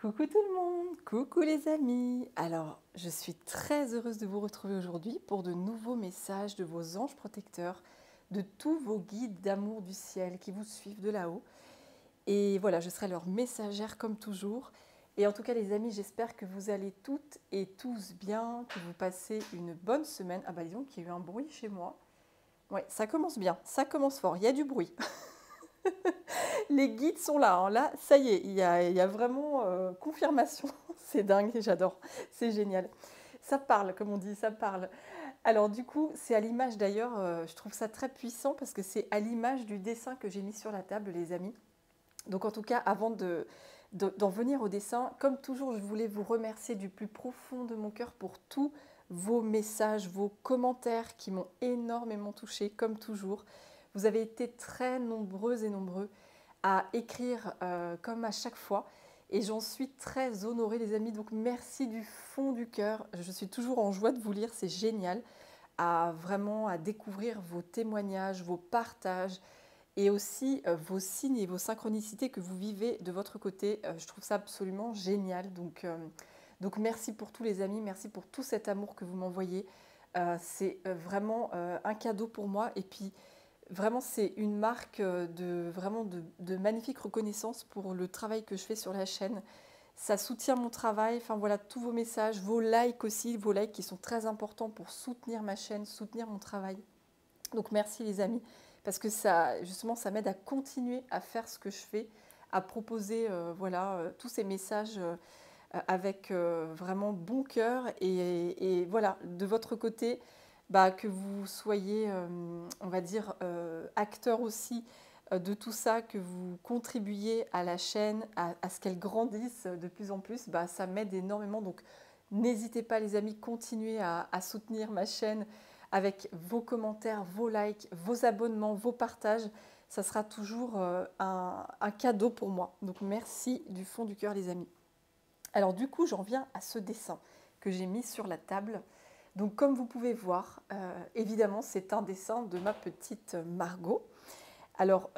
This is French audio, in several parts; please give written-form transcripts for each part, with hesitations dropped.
Coucou tout le monde, coucou les amis. Alors, je suis très heureuse de vous retrouver aujourd'hui pour de nouveaux messages de vos anges protecteurs, de tous vos guides d'amour du ciel qui vous suivent de là-haut. Et voilà, je serai leur messagère comme toujours. Et en tout cas les amis, j'espère que vous allez toutes et tous bien, que vous passez une bonne semaine. Ah bah disons qu'il y a eu un bruit chez moi. Ouais, ça commence bien, ça commence fort, il y a du bruit. Les guides sont là, hein. Là, ça y est, il y a vraiment confirmation. C'est dingue, j'adore, c'est génial. Ça parle, comme on dit, ça parle. Alors du coup, c'est à l'image d'ailleurs, je trouve ça très puissant parce que c'est à l'image du dessin que j'ai mis sur la table, les amis. Donc en tout cas, avant d'en venir au dessin, comme toujours, je voulais vous remercier du plus profond de mon cœur pour tous vos messages, vos commentaires qui m'ont énormément touchée, comme toujours. Vous avez été très nombreuses et nombreux à écrire comme à chaque fois. Et j'en suis très honorée, les amis. Donc merci du fond du cœur. Je suis toujours en joie de vous lire, c'est génial. À découvrir vos témoignages, vos partages et aussi vos signes et vos synchronicités que vous vivez de votre côté. Je trouve ça absolument génial. Donc merci pour tous les amis, merci pour tout cet amour que vous m'envoyez. C'est vraiment un cadeau pour moi. Et puis vraiment, c'est une marque de magnifique reconnaissance pour le travail que je fais sur la chaîne. Ça soutient mon travail. Enfin voilà, tous vos messages, vos likes aussi, vos likes qui sont très importants pour soutenir ma chaîne, soutenir mon travail. Donc merci les amis, parce que ça, justement, ça m'aide à continuer à faire ce que je fais, à proposer tous ces messages avec vraiment bon cœur et voilà, de votre côté, bah, que vous soyez, on va dire, acteur aussi de tout ça, que vous contribuiez à la chaîne, à ce qu'elle grandisse de plus en plus, bah, ça m'aide énormément. Donc n'hésitez pas les amis, continuez à soutenir ma chaîne avec vos commentaires, vos likes, vos abonnements, vos partages. Ça sera toujours un cadeau pour moi. Donc merci du fond du cœur les amis. Alors du coup, j'en viens à ce dessin que j'ai mis sur la table. Donc comme vous pouvez voir, évidemment, c'est un dessin de ma petite Margot. Alors,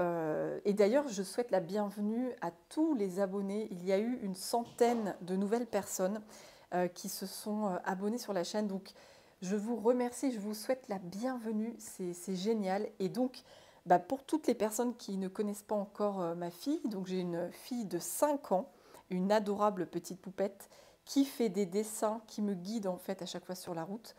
et d'ailleurs, je souhaite la bienvenue à tous les abonnés. Il y a eu une centaine de nouvelles personnes qui se sont abonnées sur la chaîne. Donc, je vous remercie, je vous souhaite la bienvenue. C'est génial. Et donc, bah, pour toutes les personnes qui ne connaissent pas encore ma fille, donc j'ai une fille de 5 ans, une adorable petite poupette qui fait des dessins, qui me guide en fait à chaque fois sur la route.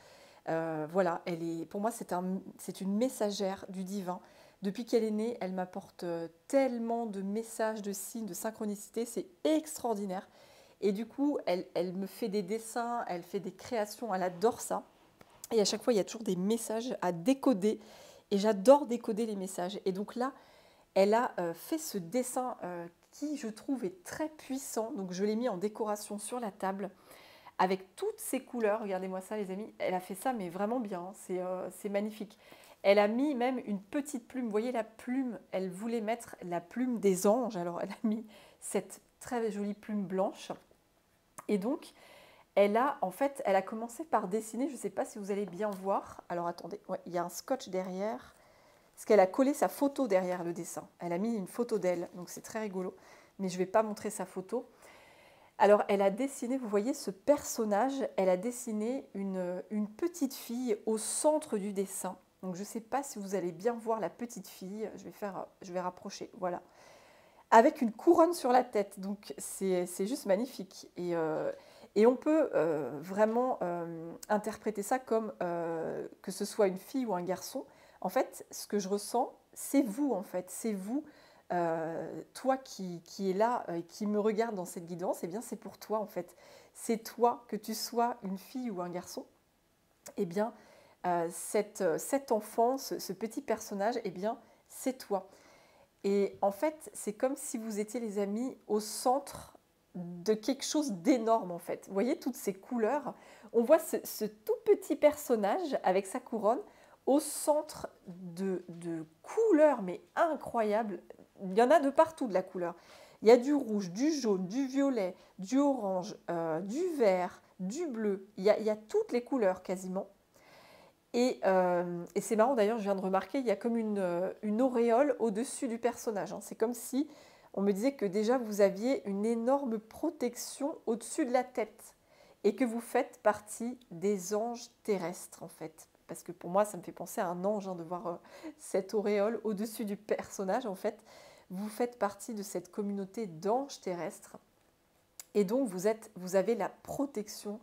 Voilà, pour moi, c'est une messagère du divin. Depuis qu'elle est née, elle m'apporte tellement de messages, de signes, de synchronicité, c'est extraordinaire. Et du coup, elle me fait des dessins, elle fait des créations, elle adore ça. Et à chaque fois, il y a toujours des messages à décoder. Et j'adore décoder les messages. Et donc là, elle a fait ce dessin qui, je trouve, est très puissant. Donc je l'ai mis en décoration sur la table avec toutes ces couleurs. Regardez-moi ça, les amis. Elle a fait ça, mais vraiment bien, hein. C'est magnifique. Elle a mis même une petite plume. Vous voyez la plume, elle voulait mettre la plume des anges. Alors elle a mis cette très jolie plume blanche. Et donc, elle a commencé par dessiner. Je ne sais pas si vous allez bien voir. Alors attendez, ouais, il y a un scotch derrière. Parce qu'elle a collé sa photo derrière le dessin. Elle a mis une photo d'elle, donc c'est très rigolo. Mais je ne vais pas montrer sa photo. Alors, elle a dessiné, vous voyez ce personnage, elle a dessiné une petite fille au centre du dessin. Donc, je ne sais pas si vous allez bien voir la petite fille. Je vais rapprocher, voilà. Avec une couronne sur la tête. Donc, c'est juste magnifique. Et on peut vraiment interpréter ça comme que ce soit une fille ou un garçon. En fait, ce que je ressens, c'est vous, en fait. C'est vous, toi qui es là et qui me regarde dans cette guidance, eh bien, c'est pour toi, en fait. C'est toi, que tu sois une fille ou un garçon. Eh bien, cet enfant, ce petit personnage, eh bien, c'est toi. Et en fait, c'est comme si vous étiez, les amis, au centre de quelque chose d'énorme, en fait. Vous voyez toutes ces couleurs. On voit ce tout petit personnage avec sa couronne au centre de couleurs, mais incroyables. Il y en a de partout de la couleur. Il y a du rouge, du jaune, du violet, du orange, du vert, du bleu. Il y a toutes les couleurs quasiment. Et c'est marrant d'ailleurs, je viens de remarquer, il y a comme une auréole au-dessus du personnage, hein. C'est comme si on me disait que déjà vous aviez une énorme protection au-dessus de la tête et que vous faites partie des anges terrestres en fait. Parce que pour moi, ça me fait penser à un ange de voir cette auréole au-dessus du personnage en fait. Vous faites partie de cette communauté d'anges terrestres et donc vous avez la protection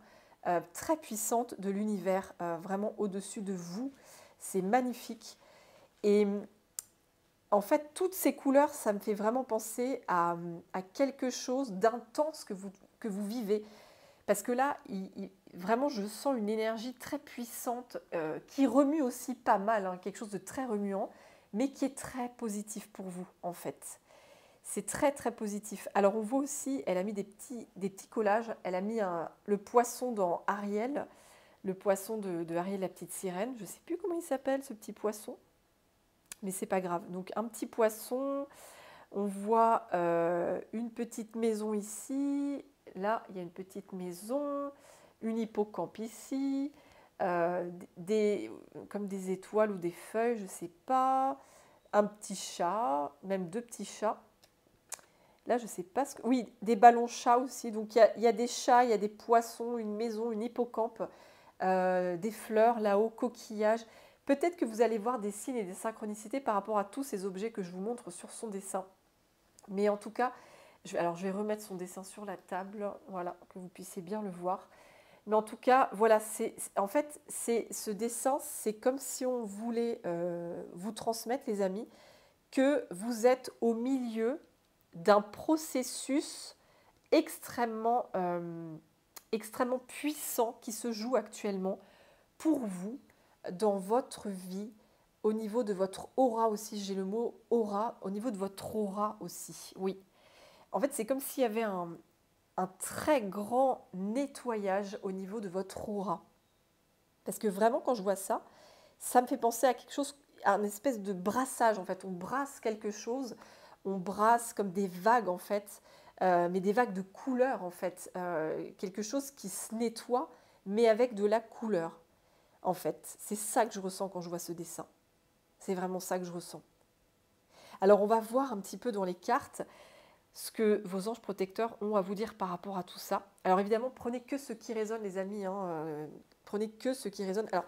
très puissante de l'univers vraiment au-dessus de vous. C'est magnifique. Et en fait, toutes ces couleurs, ça me fait vraiment penser à quelque chose d'intense que vous vivez. Parce que là, vraiment, je sens une énergie très puissante qui remue aussi pas mal, hein, quelque chose de très remuant, mais qui est très positif pour vous, en fait. C'est très, très positif. Alors, on voit aussi, elle a mis des petits collages. Elle a mis le poisson dans Ariel, le poisson de Ariel, la petite sirène. Je ne sais plus comment il s'appelle, ce petit poisson. Mais c'est pas grave. Donc un petit poisson, on voit une petite maison ici. Là, il y a une petite maison, une hippocampe ici, comme des étoiles ou des feuilles, je ne sais pas. Un petit chat, même deux petits chats. Là, je ne sais pas ce que... Oui, des ballons chats aussi. Donc il y a des chats, il y a des poissons, une maison, une hippocampe, des fleurs là-haut, coquillages. Peut-être que vous allez voir des signes et des synchronicités par rapport à tous ces objets que je vous montre sur son dessin. Mais en tout cas, je vais remettre son dessin sur la table, voilà, que vous puissiez bien le voir. Mais en tout cas, voilà, en fait, ce dessin, c'est comme si on voulait vous transmettre, les amis, que vous êtes au milieu d'un processus extrêmement, extrêmement puissant qui se joue actuellement pour vous, dans votre vie, au niveau de votre aura aussi, j'ai le mot aura, au niveau de votre aura aussi, oui. En fait, c'est comme s'il y avait un très grand nettoyage au niveau de votre aura. Parce que vraiment, quand je vois ça, ça me fait penser à quelque chose, à une espèce de brassage, en fait. On brasse quelque chose, on brasse comme des vagues, en fait, mais des vagues de couleurs, en fait. Quelque chose qui se nettoie, mais avec de la couleur. En fait, c'est ça que je ressens quand je vois ce dessin. C'est vraiment ça que je ressens. Alors, on va voir un petit peu dans les cartes ce que vos anges protecteurs ont à vous dire par rapport à tout ça. Alors, évidemment, prenez que ce qui résonne, les amis. Prenez que ce qui résonne. Alors,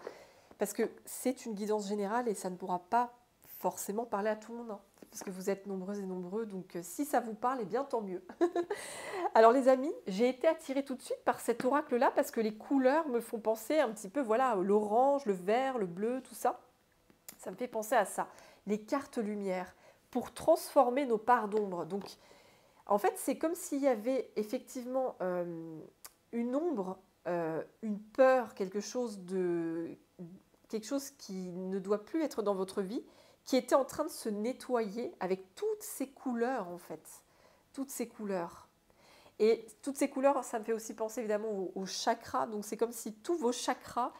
parce que c'est une guidance générale et ça ne pourra pas forcément parler à tout le monde. Parce que vous êtes nombreuses et nombreux. Donc, si ça vous parle, eh bien, tant mieux. Alors les amis, j'ai été attirée tout de suite par cet oracle-là parce que les couleurs me font penser un petit peu, voilà, l'orange, le vert, le bleu, tout ça. Ça me fait penser à ça. Les cartes lumière pour transformer nos parts d'ombre. Donc, en fait, c'est comme s'il y avait effectivement une ombre, une peur, quelque chose qui ne doit plus être dans votre vie, qui était en train de se nettoyer avec toutes ces couleurs, en fait. Toutes ces couleurs. Et toutes ces couleurs, ça me fait aussi penser évidemment aux chakras. Donc c'est comme si tous vos chakras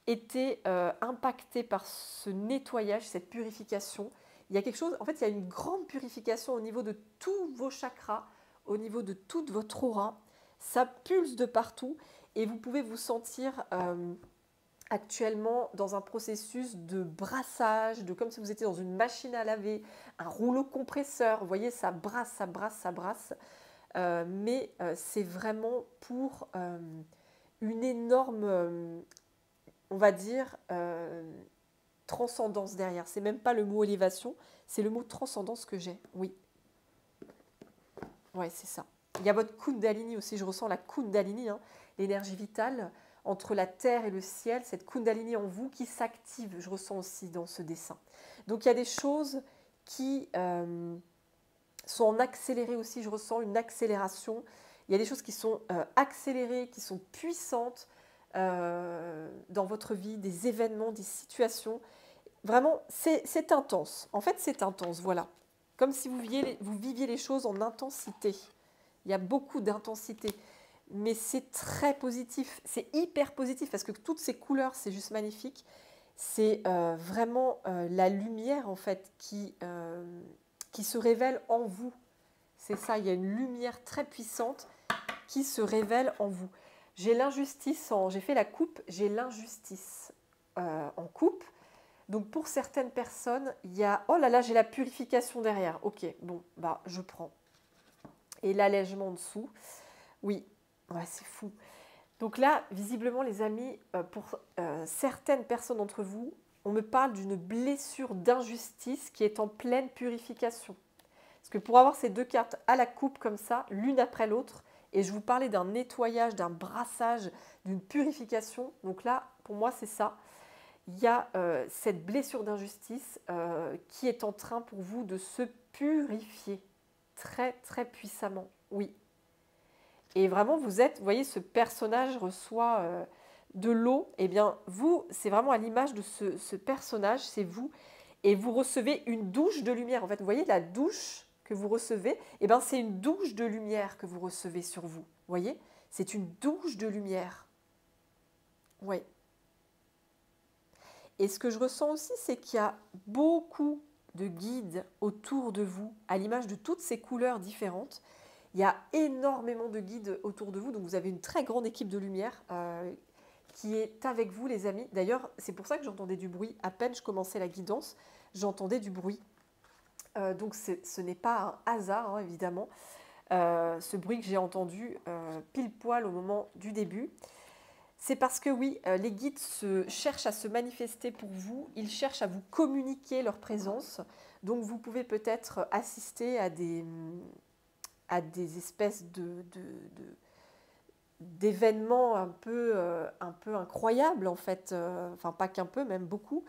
étaient impactés par ce nettoyage, cette purification. Il y a quelque chose, en fait, il y a une grande purification au niveau de tous vos chakras, au niveau de toute votre aura. Ça pulse de partout et vous pouvez vous sentir actuellement dans un processus de brassage, comme si vous étiez dans une machine à laver, un rouleau compresseur. Vous voyez, ça brasse, ça brasse, ça brasse. Mais c'est vraiment pour une énorme, on va dire, transcendance derrière. C'est même pas le mot élévation, c'est le mot transcendance que j'ai, oui. Ouais, c'est ça. Il y a votre Kundalini aussi, je ressens la Kundalini, hein, l'énergie vitale entre la terre et le ciel, cette Kundalini en vous qui s'active, je ressens aussi dans ce dessin. Donc il y a des choses qui sont en accéléré aussi, je ressens une accélération. Il y a des choses qui sont accélérées, qui sont puissantes dans votre vie, des événements, des situations. Vraiment, c'est intense. En fait, c'est intense, voilà. Comme si vous viviez les choses en intensité. Il y a beaucoup d'intensité. Mais c'est très positif, c'est hyper positif parce que toutes ces couleurs, c'est juste magnifique. C'est vraiment la lumière, en fait, qui se révèle en vous. C'est ça, il y a une lumière très puissante qui se révèle en vous. J'ai l'injustice, j'ai fait la coupe, j'ai l'injustice en coupe. Donc pour certaines personnes, il y a, oh là là, j'ai la purification derrière. Ok, bon, bah je prends. et l'allègement en dessous. Oui, ouais, c'est fou. Donc là, visiblement, les amis, pour certaines personnes d'entre vous, on me parle d'une blessure d'injustice qui est en pleine purification. Parce que pour avoir ces deux cartes à la coupe comme ça, l'une après l'autre, et je vous parlais d'un nettoyage, d'un brassage, d'une purification. Donc là, pour moi, c'est ça. Il y a cette blessure d'injustice qui est en train pour vous de se purifier très, très puissamment. Oui. Et vraiment, vous voyez, ce personnage reçoit de l'eau. Eh bien, vous, c'est vraiment à l'image de ce personnage, c'est vous. Et vous recevez une douche de lumière. En fait, vous voyez la douche que vous recevez, eh bien, c'est une douche de lumière que vous recevez sur vous. Vous voyez, c'est une douche de lumière. Oui. Et ce que je ressens aussi, c'est qu'il y a beaucoup de guides autour de vous, à l'image de toutes ces couleurs différentes. Il y a énormément de guides autour de vous, donc vous avez une très grande équipe de lumière qui est avec vous, les amis. D'ailleurs, c'est pour ça que j'entendais du bruit. À peine je commençais la guidance, j'entendais du bruit. Donc ce n'est pas un hasard, hein, évidemment, ce bruit que j'ai entendu pile poil au moment du début. C'est parce que oui, les guides cherchent à se manifester pour vous, ils cherchent à vous communiquer leur présence. Donc vous pouvez peut-être assister à des espèces d'événements un peu incroyables en fait, enfin pas qu'un peu, même beaucoup.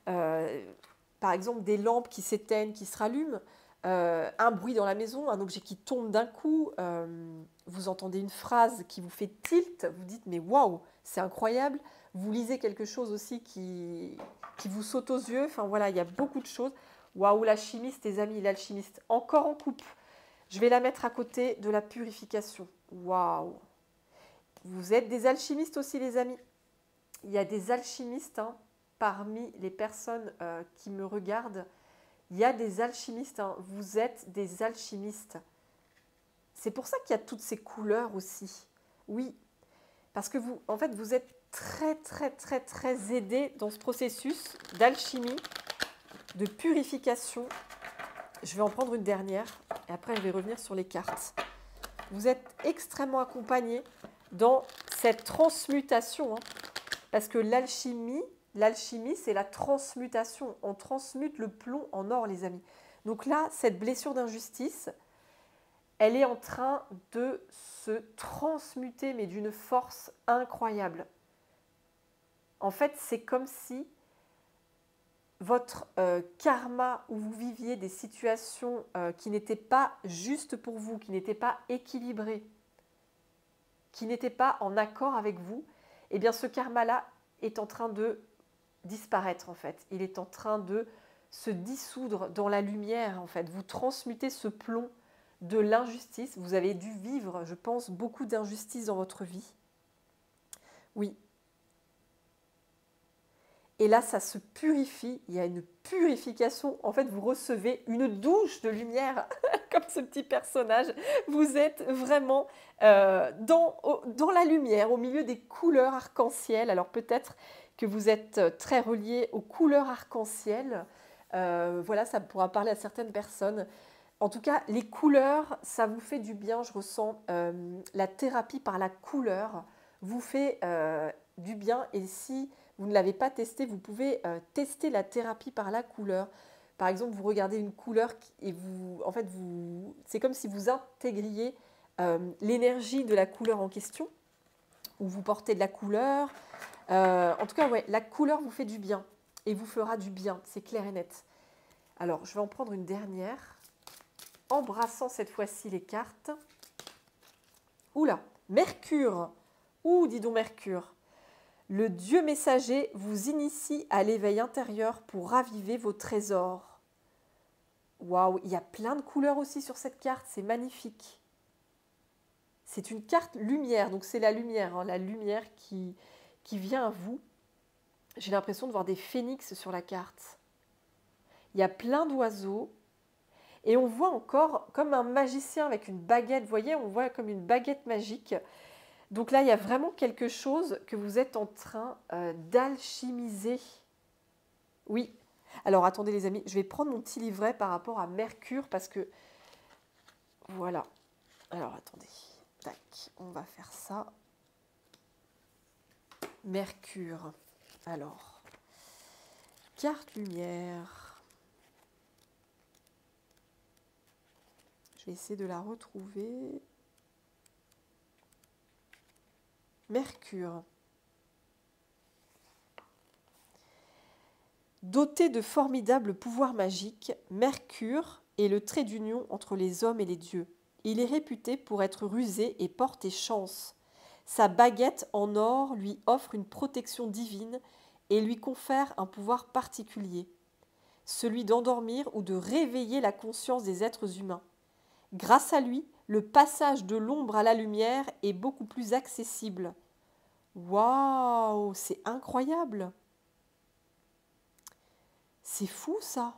Par exemple des lampes qui s'éteignent, qui se rallument, un bruit dans la maison, un objet qui tombe d'un coup, vous entendez une phrase qui vous fait tilt, vous dites mais waouh, c'est incroyable. Vous lisez quelque chose aussi qui vous saute aux yeux, enfin voilà, il y a beaucoup de choses. Waouh, l'alchimiste, les amis, l'alchimiste, encore en coupe. Je vais la mettre à côté de la purification. Waouh! Vous êtes des alchimistes aussi, les amis. Il y a des alchimistes hein, parmi les personnes qui me regardent. Il y a des alchimistes. Hein. Vous êtes des alchimistes. C'est pour ça qu'il y a toutes ces couleurs aussi. Oui, parce que vous, en fait, vous êtes très, très, très, très aidés dans ce processus d'alchimie, de purification. Je vais en prendre une dernière et après je vais revenir sur les cartes. Vous êtes extrêmement accompagnés dans cette transmutation. Hein, parce que l'alchimie, c'est la transmutation. On transmute le plomb en or, les amis. Donc là, cette blessure d'injustice, elle est en train de se transmuter, mais d'une force incroyable. En fait, c'est comme si votre karma, où vous viviez des situations qui n'étaient pas justes pour vous, qui n'étaient pas équilibrées, qui n'étaient pas en accord avec vous, eh bien ce karma-là est en train de disparaître en fait. Il est en train de se dissoudre dans la lumière en fait. Vous transmutez ce plomb de l'injustice. Vous avez dû vivre, je pense, beaucoup d'injustice dans votre vie. Oui. Et là, ça se purifie. Il y a une purification. En fait, vous recevez une douche de lumière, comme ce petit personnage. Vous êtes vraiment dans la lumière, au milieu des couleurs arc-en-ciel. Alors peut-être que vous êtes très relié aux couleurs arc-en-ciel. Voilà, ça pourra parler à certaines personnes. En tout cas, les couleurs, ça vous fait du bien. Je ressens la thérapie par la couleur vous fait du bien. Et si vous ne l'avez pas testé, vous pouvez tester la thérapie par la couleur. Par exemple, vous regardez une couleur et c'est comme si vous intégriez l'énergie de la couleur en question, ou vous portez de la couleur. En tout cas, ouais, la couleur vous fait du bien et vous fera du bien, c'est clair et net. Alors, je vais en prendre une dernière, embrassant cette fois-ci les cartes. Oula, Mercure. Ouh, dis donc Mercure. Le Dieu messager vous initie à l'éveil intérieur pour raviver vos trésors. Waouh, il y a plein de couleurs aussi sur cette carte, c'est magnifique. C'est une carte lumière, donc c'est la lumière, hein, la lumière qui vient à vous. J'ai l'impression de voir des phénix sur la carte. Il y a plein d'oiseaux et on voit encore comme un magicien avec une baguette, vous voyez, on voit comme une baguette magique. Donc là, il y a vraiment quelque chose que vous êtes en train d'alchimiser. Oui. Alors, attendez les amis, je vais prendre mon petit livret par rapport à Mercure parce que, voilà, Alors, attendez. Tac, on va faire ça. Mercure. Alors, carte lumière. Je vais essayer de la retrouver. Mercure. Doté de formidables pouvoirs magiques, Mercure est le trait d'union entre les hommes et les dieux. Il est réputé pour être rusé et porter chance. Sa baguette en or lui offre une protection divine et lui confère un pouvoir particulier, celui d'endormir ou de réveiller la conscience des êtres humains. Grâce à lui, le passage de l'ombre à la lumière est beaucoup plus accessible. Waouh, c'est incroyable! C'est fou ça.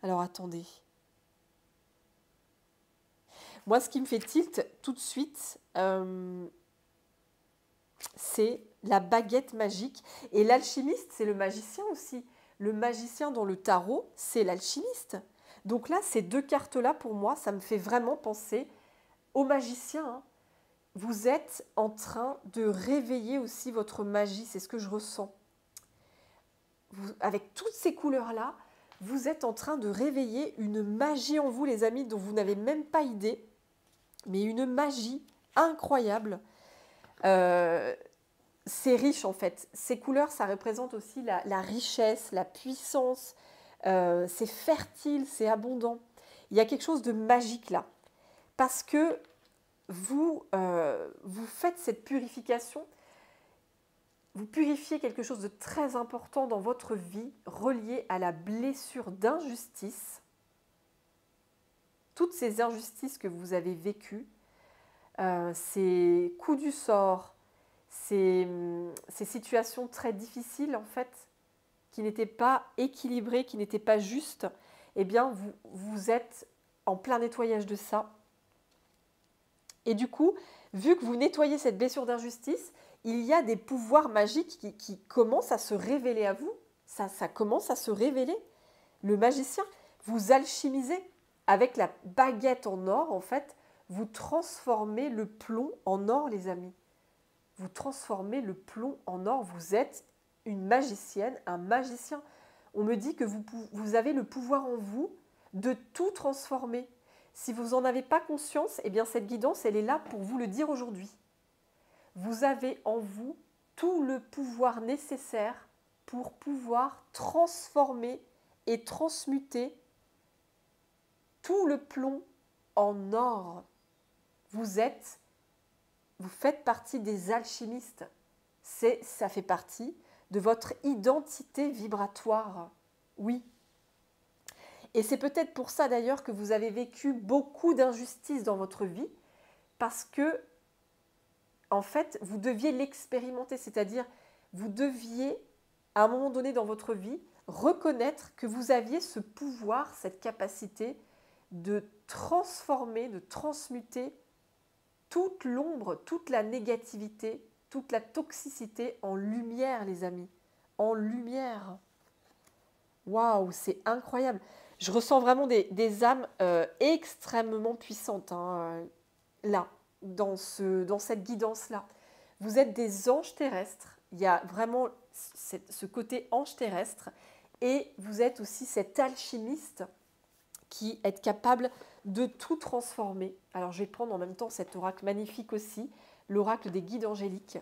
Alors attendez. Moi, ce qui me fait tilt tout de suite, c'est la baguette magique. Et l'alchimiste, c'est le magicien aussi. Le magicien dans le tarot, c'est l'alchimiste. Donc là, ces deux cartes-là, pour moi, ça me fait vraiment penser au magicien. Hein. Vous êtes en train de réveiller aussi votre magie, c'est ce que je ressens. Avec toutes ces couleurs-là, vous êtes en train de réveiller une magie en vous, les amis, dont vous n'avez même pas idée, mais une magie incroyable. C'est riche en fait. Ces couleurs, ça représente aussi la richesse, la puissance. C'est fertile, c'est abondant. Il y a quelque chose de magique là. Parce que vous faites cette purification. Vous purifiez quelque chose de très important dans votre vie, relié à la blessure d'injustice. Toutes ces injustices que vous avez vécues, ces coups du sort, ces situations très difficiles en fait, qui n'étaient pas équilibrées, qui n'étaient pas justes, eh bien vous êtes en plein nettoyage de ça. Et du coup, vu que vous nettoyez cette blessure d'injustice, il y a des pouvoirs magiques qui commencent à se révéler à vous. Ça commence à se révéler. Le magicien, vous alchimisez avec la baguette en or, en fait, vous transformez le plomb en or, les amis. Vous transformez le plomb en or. Vous êtes une magicienne, un magicien. On me dit que vous avez le pouvoir en vous de tout transformer. Si vous n'en avez pas conscience, eh bien cette guidance, elle est là pour vous le dire aujourd'hui. Vous avez en vous tout le pouvoir nécessaire pour pouvoir transformer et transmuter tout le plomb en or. Vous faites partie des alchimistes. Ça fait partie de votre identité vibratoire. Oui. Et c'est peut-être pour ça d'ailleurs que vous avez vécu beaucoup d'injustices dans votre vie, parce que, en fait, vous deviez l'expérimenter, c'est-à-dire vous deviez, à un moment donné dans votre vie, reconnaître que vous aviez ce pouvoir, cette capacité de transformer, de transmuter toute l'ombre, toute la négativité, toute la toxicité en lumière, les amis. En lumière. Waouh, c'est incroyable. Je ressens vraiment des âmes extrêmement puissantes hein, là, dans cette guidance-là. Vous êtes des anges terrestres. Il y a vraiment ce côté ange terrestre. Et vous êtes aussi cet alchimiste qui est capable de tout transformer. Alors, je vais prendre en même temps cet oracle magnifique aussi, l'oracle des guides angéliques.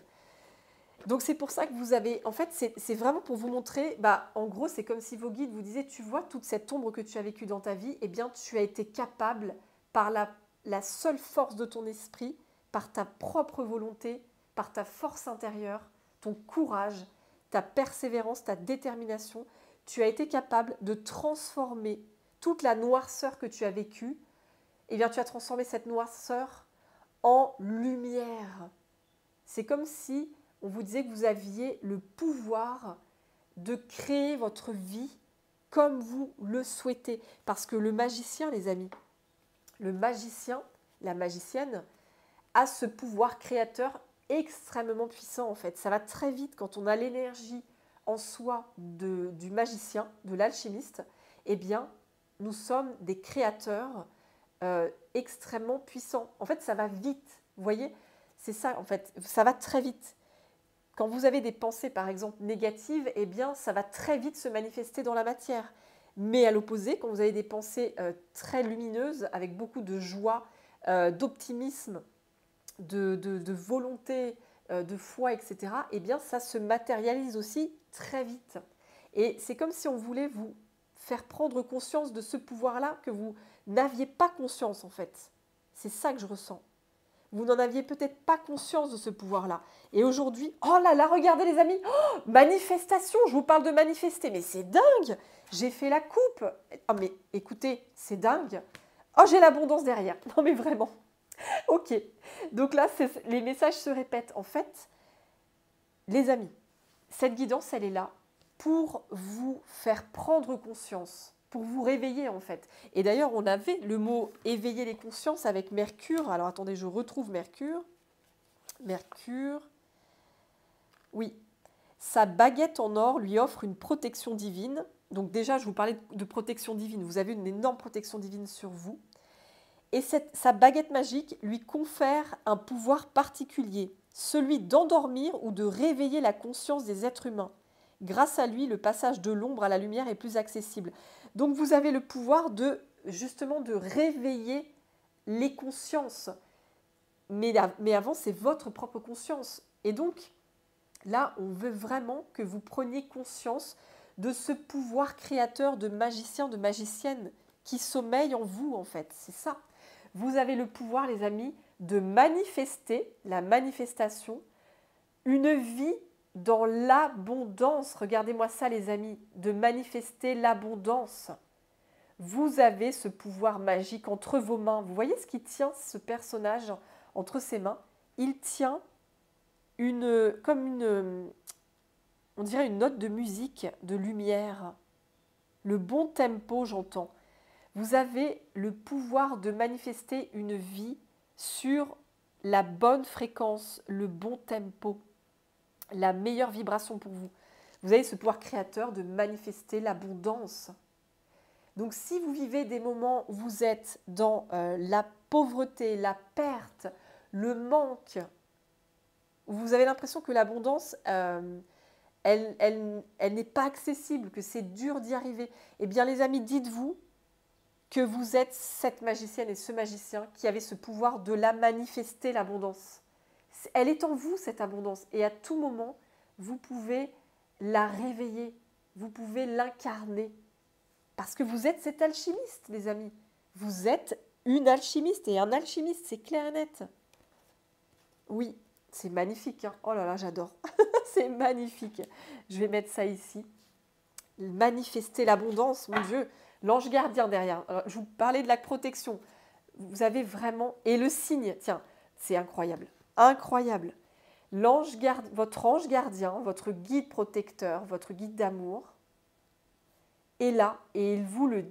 Donc, c'est pour ça que vous avez... En fait, c'est vraiment pour vous montrer... en gros, c'est comme si vos guides vous disaient, tu vois, toute cette ombre que tu as vécue dans ta vie, eh bien, tu as été capable, par la seule force de ton esprit, par ta propre volonté, par ta force intérieure, ton courage, ta persévérance, ta détermination, tu as été capable de transformer toute la noirceur que tu as vécue, eh bien, tu as transformé cette noirceur en lumière. C'est comme si on vous disait que vous aviez le pouvoir de créer votre vie comme vous le souhaitez. Parce que le magicien, les amis, le magicien, la magicienne, a ce pouvoir créateur extrêmement puissant en fait. Ça va très vite quand on a l'énergie en soi du magicien, de l'alchimiste. Eh bien, nous sommes des créateurs extrêmement puissant. En fait, ça va vite. Vous voyez, c'est ça, en fait, ça va très vite. Quand vous avez des pensées, par exemple, négatives, eh bien, ça va très vite se manifester dans la matière. Mais à l'opposé, quand vous avez des pensées très lumineuses, avec beaucoup de joie, d'optimisme, de volonté, de foi, etc., eh bien, ça se matérialise aussi très vite. Et c'est comme si on voulait vous faire prendre conscience de ce pouvoir-là que vous n'aviez pas conscience, en fait. C'est ça que je ressens. Vous n'en aviez peut-être pas conscience de ce pouvoir-là. Et aujourd'hui, oh là là, regardez les amis, oh, manifestation, je vous parle de manifester, mais c'est dingue, j'ai fait la coupe. Oh mais écoutez, c'est dingue. Oh, j'ai l'abondance derrière. Non mais vraiment. Ok, donc là, les messages se répètent. En fait, les amis, cette guidance, elle est là pour vous faire prendre conscience, pour vous réveiller en fait. Et d'ailleurs, on avait le mot éveiller les consciences avec Mercure. Alors attendez, je retrouve Mercure. Mercure, oui. Sa baguette en or lui offre une protection divine. Donc déjà, je vous parlais de protection divine. Vous avez une énorme protection divine sur vous. Et sa baguette magique lui confère un pouvoir particulier, celui d'endormir ou de réveiller la conscience des êtres humains. Grâce à lui, le passage de l'ombre à la lumière est plus accessible. Donc vous avez le pouvoir justement de réveiller les consciences. Mais avant, c'est votre propre conscience. Et donc, là, on veut vraiment que vous preniez conscience de ce pouvoir créateur de magicien, de magicienne qui sommeille en vous, en fait. C'est ça. Vous avez le pouvoir, les amis, de manifester, la manifestation, une vie dans l'abondance. Regardez-moi ça, les amis, de manifester l'abondance. Vous avez ce pouvoir magique entre vos mains. Vous voyez ce qui tient ce personnage entre ses mains? Il tient on dirait une note de musique, de lumière. Le bon tempo, j'entends. Vous avez le pouvoir de manifester une vie sur la bonne fréquence, le bon tempo, la meilleure vibration pour vous. Vous avez ce pouvoir créateur de manifester l'abondance. Donc si vous vivez des moments où vous êtes dans la pauvreté, la perte, le manque, où vous avez l'impression que l'abondance, elle n'est pas accessible, que c'est dur d'y arriver, eh bien les amis, dites-vous que vous êtes cette magicienne et ce magicien qui avait ce pouvoir de la manifester, l'abondance. Elle est en vous, cette abondance. Et à tout moment, vous pouvez la réveiller. Vous pouvez l'incarner. Parce que vous êtes cet alchimiste, les amis. Vous êtes une alchimiste et un alchimiste, c'est clair et net. Oui, c'est magnifique. Hein. Oh là là, j'adore. C'est magnifique. Je vais mettre ça ici. Manifester l'abondance, mon Dieu. L'ange gardien derrière. Je vous parlais de la protection. Vous avez vraiment... Et le signe, tiens, c'est incroyable. Incroyable. Votre ange gardien, votre guide protecteur, votre guide d'amour, est là et il vous le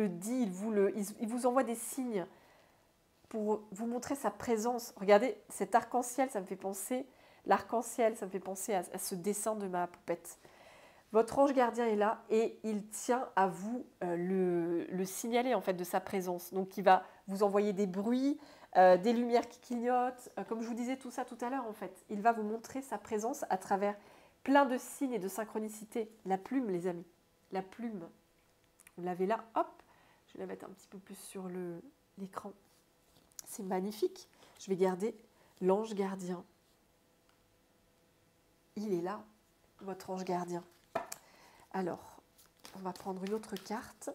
dit, il vous envoie des signes pour vous montrer sa présence. Regardez, cet arc-en-ciel, ça me fait penser... L'arc-en-ciel, ça me fait penser à ce dessin de ma poupette. Votre ange gardien est là et il tient à vous le signaler en fait de sa présence. Donc il va vous envoyer des bruits, des lumières qui clignotent, comme je vous disais tout ça tout à l'heure en fait. Il va vous montrer sa présence à travers plein de signes et de synchronicité. La plume, les amis, la plume. Vous l'avez là, hop, je vais la mettre un petit peu plus sur l'écran. C'est magnifique. Je vais garder l'ange gardien. Il est là, votre ange gardien. Alors, on va prendre une autre carte.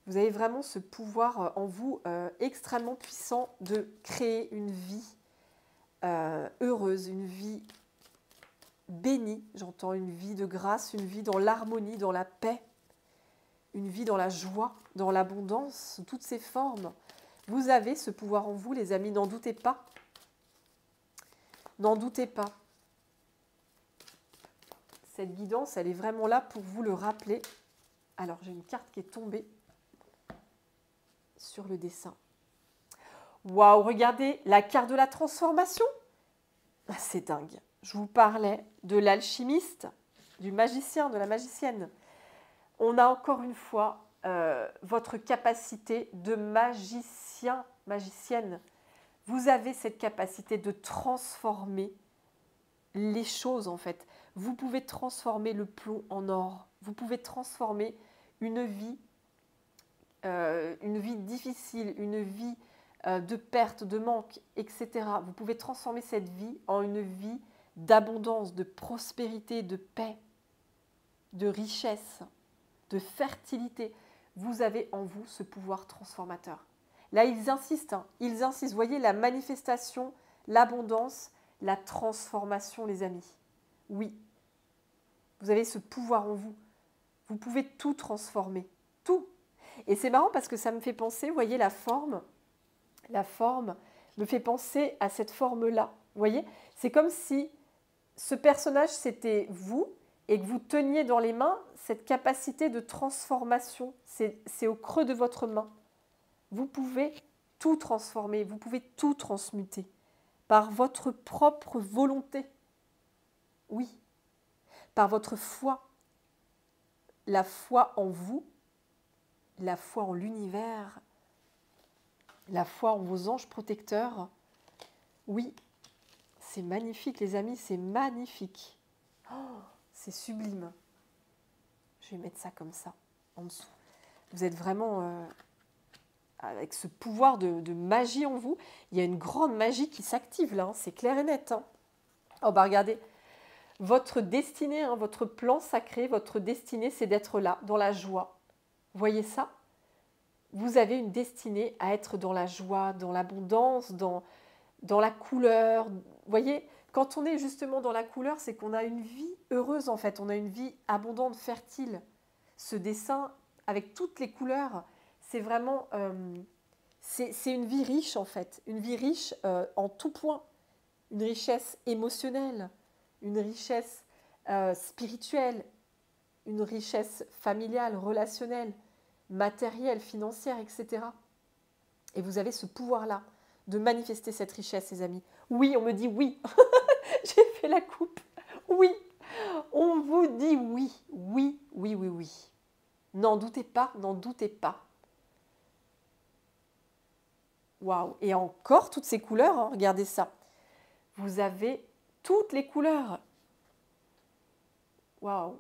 Vous avez vraiment ce pouvoir en vous extrêmement puissant de créer une vie heureuse, une vie bénie, j'entends, une vie de grâce, une vie dans l'harmonie, dans la paix, une vie dans la joie, dans l'abondance, sous toutes ses formes. Vous avez ce pouvoir en vous, les amis, n'en doutez pas. N'en doutez pas. Cette guidance, elle est vraiment là pour vous le rappeler. Alors, j'ai une carte qui est tombée sur le dessin. Waouh, regardez, la carte de la transformation. Ah, c'est dingue. Je vous parlais de l'alchimiste, du magicien, de la magicienne. On a encore une fois votre capacité de magicien, magicienne. Vous avez cette capacité de transformer les choses en fait. Vous pouvez transformer le plomb en or. Vous pouvez transformer une vie difficile, une vie de perte, de manque, etc. Vous pouvez transformer cette vie en une vie d'abondance, de prospérité, de paix, de richesse, de fertilité. Vous avez en vous ce pouvoir transformateur. Là, ils insistent, hein, ils insistent. Vous voyez, la manifestation, l'abondance, la transformation, les amis. Oui, vous avez ce pouvoir en vous. Vous pouvez tout transformer, tout. Et c'est marrant parce que ça me fait penser, vous voyez, la forme me fait penser à cette forme-là. Vous voyez, c'est comme si ce personnage, c'était vous et que vous teniez dans les mains cette capacité de transformation. C'est au creux de votre main. Vous pouvez tout transformer, vous pouvez tout transmuter par votre propre volonté. Oui, par votre foi. La foi en vous, la foi en l'univers, la foi en vos anges protecteurs. Oui, c'est magnifique les amis, c'est magnifique. Oh, c'est sublime. Je vais mettre ça comme ça, en dessous. Vous êtes vraiment avec ce pouvoir de magie en vous. Il y a une grande magie qui s'active là, hein, c'est clair et net. Hein. Oh bah regardez, votre destinée, hein, votre plan sacré, votre destinée, c'est d'être là, dans la joie. Vous voyez ça? Vous avez une destinée à être dans la joie, dans l'abondance, dans la couleur. Vous voyez, quand on est justement dans la couleur, c'est qu'on a une vie heureuse en fait, on a une vie abondante, fertile. Ce dessin, avec toutes les couleurs, c'est vraiment... c'est une vie riche en fait, une vie riche en tout point. Une richesse émotionnelle, une richesse spirituelle, une richesse familiale, relationnelle, matérielle, financière, etc. Et vous avez ce pouvoir-là de manifester cette richesse, les amis. Oui, on me dit oui. J'ai fait la coupe. Oui, on vous dit oui. Oui, oui, oui, oui. N'en doutez pas, n'en doutez pas. Waouh. Et encore toutes ces couleurs, hein, regardez ça. Vous avez toutes les couleurs. Waouh.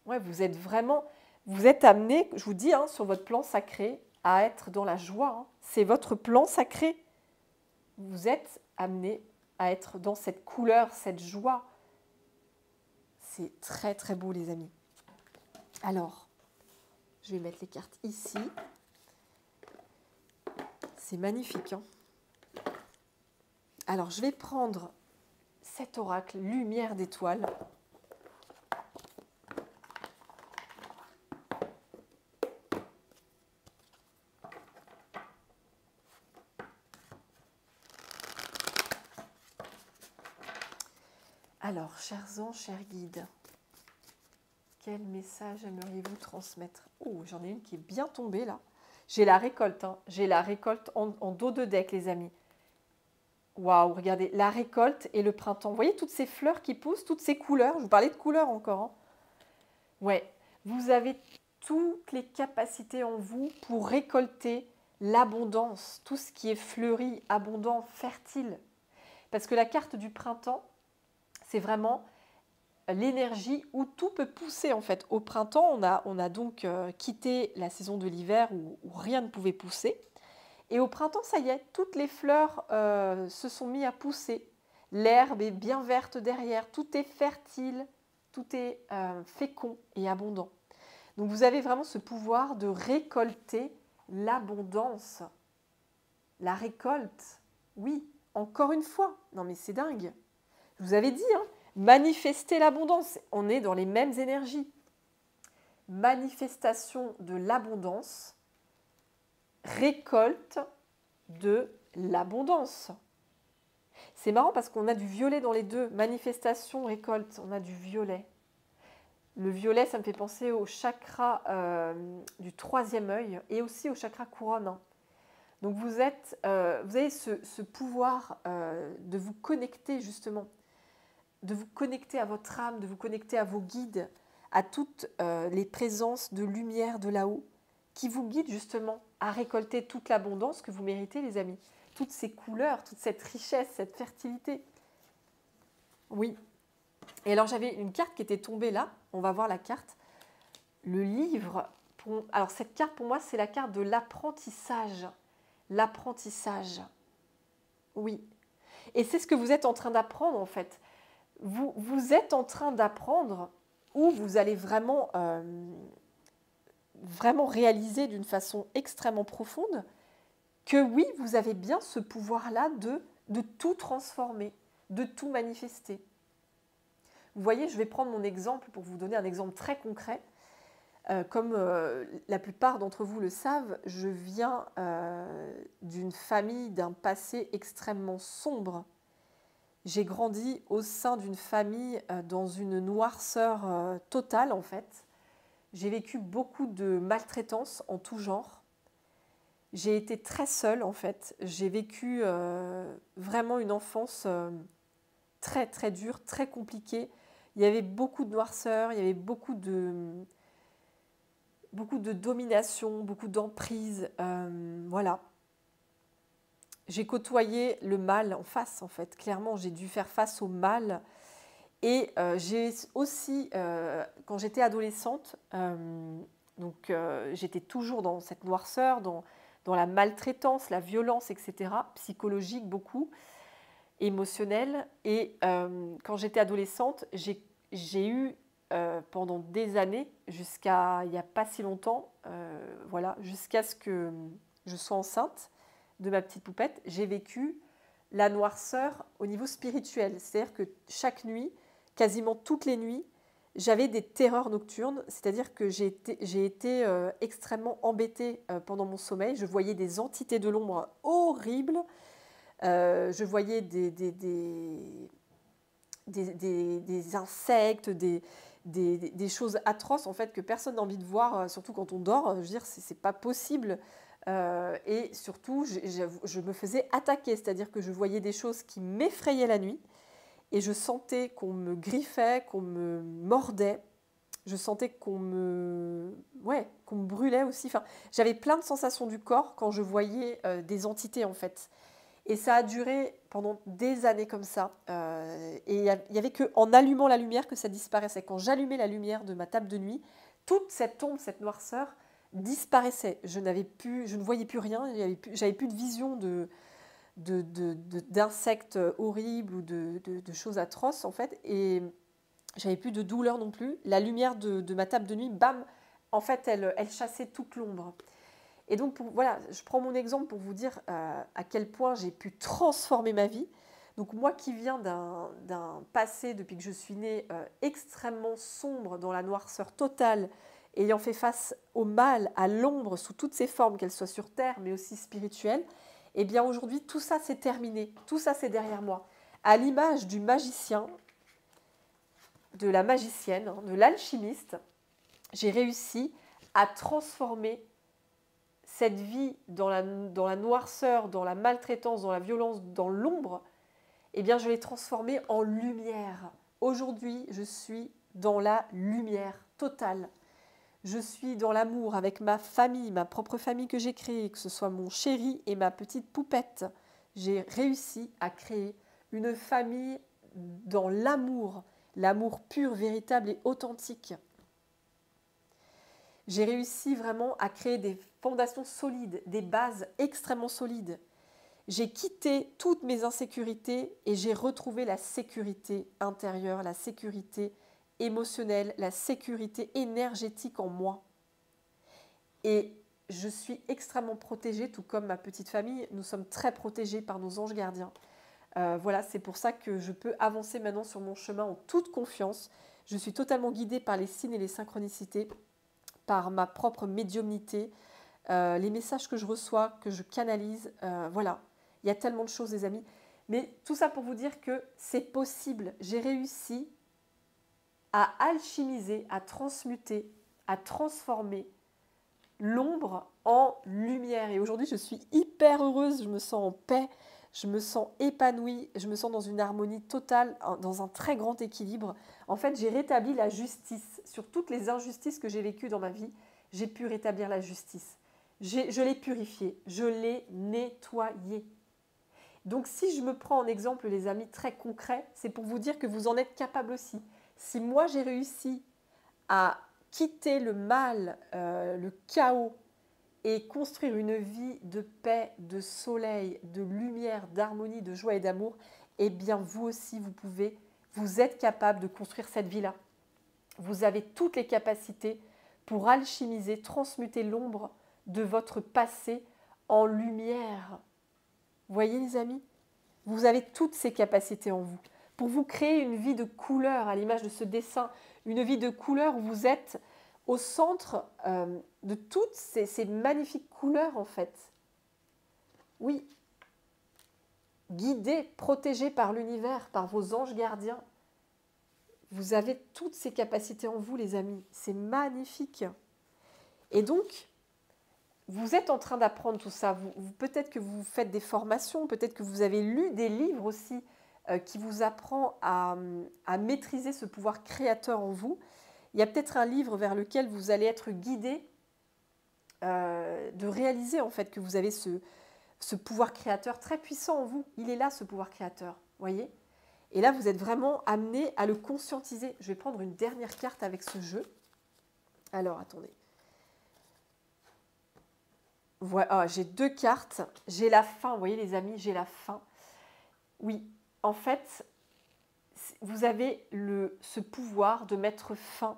Ouais, vous êtes amené, je vous dis, hein, sur votre plan sacré, à être dans la joie. Hein. C'est votre plan sacré. Vous êtes amené à être dans cette couleur, cette joie. C'est très très beau les amis. Alors, je vais mettre les cartes ici. C'est magnifique. Hein. Alors, je vais prendre cet oracle lumière d'étoiles. Alors, chers anges, chers guides, quel message aimeriez-vous transmettre? Oh, j'en ai une qui est bien tombée là. J'ai la récolte, hein. J'ai la récolte en dos de deck, les amis. Waouh, regardez, la récolte et le printemps. Vous voyez toutes ces fleurs qui poussent, toutes ces couleurs. Je vous parlais de couleurs encore. Hein. Ouais, vous avez toutes les capacités en vous pour récolter l'abondance, tout ce qui est fleuri, abondant, fertile. Parce que la carte du printemps, c'est vraiment l'énergie où tout peut pousser en fait. Au printemps, on a donc quitté la saison de l'hiver où rien ne pouvait pousser. Et au printemps, ça y est, toutes les fleurs se sont mises à pousser. L'herbe est bien verte derrière, tout est fertile, tout est fécond et abondant. Donc vous avez vraiment ce pouvoir de récolter l'abondance. La récolte, oui, encore une fois. Non mais c'est dingue. Je vous avais dit, hein, manifester l'abondance, on est dans les mêmes énergies. Manifestation de l'abondance, récolte de l'abondance. C'est marrant parce qu'on a du violet dans les deux, manifestation, récolte, on a du violet. Le violet, ça me fait penser au chakra du troisième œil et aussi au chakra couronne. Hein. Donc vous avez ce pouvoir de vous connecter justement, de vous connecter à votre âme, de vous connecter à vos guides, à toutes les présences de lumière de là-haut qui vous guident justement à récolter toute l'abondance que vous méritez, les amis. Toutes ces couleurs, toute cette richesse, cette fertilité. Oui. Et alors, j'avais une carte qui était tombée là. On va voir la carte. Le livre. Alors, cette carte, pour moi, c'est la carte de l'apprentissage. L'apprentissage. Oui. Et c'est ce que vous êtes en train d'apprendre, en fait. Vous êtes en train d'apprendre où vous allez vraiment, vraiment réaliser d'une façon extrêmement profonde que oui, vous avez bien ce pouvoir-là de tout transformer, de tout manifester. Vous voyez, je vais prendre mon exemple pour vous donner un exemple très concret. Comme la plupart d'entre vous le savent, je viens d'une famille, d'un passé extrêmement sombre. J'ai grandi au sein d'une famille dans une noirceur totale, en fait. J'ai vécu beaucoup de maltraitance en tout genre. J'ai été très seule, en fait. J'ai vécu vraiment une enfance très, très dure, très compliquée. Il y avait beaucoup de noirceur, il y avait beaucoup de domination, beaucoup d'emprise. Voilà. J'ai côtoyé le mal en face, en fait. Clairement, j'ai dû faire face au mal. Et j'ai aussi, quand j'étais adolescente, j'étais toujours dans cette noirceur, dans la maltraitance, la violence, etc., psychologique beaucoup, émotionnelle. Et quand j'étais adolescente, j'ai eu pendant des années, jusqu'à il n'y a pas si longtemps, voilà, jusqu'à ce que je sois enceinte de ma petite poupette, j'ai vécu la noirceur au niveau spirituel. C'est-à-dire que chaque nuit, quasiment toutes les nuits, j'avais des terreurs nocturnes, c'est-à-dire que j'ai été extrêmement embêtée pendant mon sommeil. Je voyais des entités de l'ombre horribles, je voyais des insectes, des choses atroces en fait que personne n'a envie de voir, surtout quand on dort. Je veux dire, c'est pas possible. Et surtout, je me faisais attaquer, c'est-à-dire que je voyais des choses qui m'effrayaient la nuit et je sentais qu'on me griffait, qu'on me mordait. Je sentais qu'on me brûlait aussi. Enfin, j'avais plein de sensations du corps quand je voyais des entités en fait. Et ça a duré pendant des années comme ça. Et il n'y avait qu'en allumant la lumière que ça disparaissait. Quand j'allumais la lumière de ma table de nuit, toute cette ombre, cette noirceur disparaissait. Je ne voyais plus rien. J'avais plus de vision d'insectes horribles ou de choses atroces en fait. Et j'avais plus de douleur non plus. La lumière de ma table de nuit, bam, en fait, elle chassait toute l'ombre. Et donc, voilà, je prends mon exemple pour vous dire à quel point j'ai pu transformer ma vie. Donc, moi qui viens d'un passé, depuis que je suis née, extrêmement sombre, dans la noirceur totale, ayant fait face au mal, à l'ombre, sous toutes ses formes, qu'elles soient sur terre, mais aussi spirituelles, eh bien aujourd'hui, tout ça c'est terminé, tout ça c'est derrière moi. À l'image du magicien, de la magicienne, de l'alchimiste, j'ai réussi à transformer cette vie dans la noirceur, dans la maltraitance, dans la violence, dans l'ombre. Eh bien, je l'ai transformée en lumière. Aujourd'hui, je suis dans la lumière totale. Je suis dans l'amour avec ma famille, ma propre famille que j'ai créée, que ce soit mon chéri et ma petite poupette. J'ai réussi à créer une famille dans l'amour, l'amour pur, véritable et authentique. J'ai réussi vraiment à créer des fondations solides, des bases extrêmement solides. J'ai quitté toutes mes insécurités et j'ai retrouvé la sécurité intérieure, la sécurité émotionnelle, la sécurité énergétique en moi. Et je suis extrêmement protégée, tout comme ma petite famille. Nous sommes très protégés par nos anges gardiens. Voilà, c'est pour ça que je peux avancer maintenant sur mon chemin en toute confiance. Je suis totalement guidée par les signes et les synchronicités, par ma propre médiumnité, les messages que je reçois, que je canalise. Voilà, il y a tellement de choses, les amis. Mais tout ça pour vous dire que c'est possible. J'ai réussi à alchimiser, à transmuter, à transformer l'ombre en lumière. Et aujourd'hui, je suis hyper heureuse, je me sens en paix, je me sens épanouie, je me sens dans une harmonie totale, dans un très grand équilibre. En fait, j'ai rétabli la justice. Sur toutes les injustices que j'ai vécues dans ma vie, j'ai pu rétablir la justice. Je l'ai purifiée, je l'ai nettoyée. Donc si je me prends en exemple, les amis, très concret, c'est pour vous dire que vous en êtes capable aussi. Si moi j'ai réussi à quitter le mal, le chaos, et construire une vie de paix, de soleil, de lumière, d'harmonie, de joie et d'amour, eh bien vous aussi vous êtes capable de construire cette vie-là. Vous avez toutes les capacités pour alchimiser, transmuter l'ombre de votre passé en lumière. Vous voyez les amis? Vous avez toutes ces capacités en vous pour vous créer une vie de couleur à l'image de ce dessin, une vie de couleur où vous êtes au centre de toutes ces magnifiques couleurs en fait. Oui, guidé, protégé par l'univers, par vos anges gardiens. Vous avez toutes ces capacités en vous les amis, c'est magnifique. Et donc, vous êtes en train d'apprendre tout ça. Peut-être que vous faites des formations, peut-être que vous avez lu des livres aussi qui vous apprennent à maîtriser ce pouvoir créateur en vous. Il y a peut-être un livre vers lequel vous allez être guidé de réaliser en fait que vous avez ce pouvoir créateur très puissant en vous. Il est là ce pouvoir créateur, voyez. Et là, vous êtes vraiment amené à le conscientiser. Je vais prendre une dernière carte avec ce jeu. Alors, attendez. Voilà, j'ai 2 cartes. J'ai la fin, vous voyez les amis, j'ai la fin. Oui, en fait, vous avez ce pouvoir de mettre fin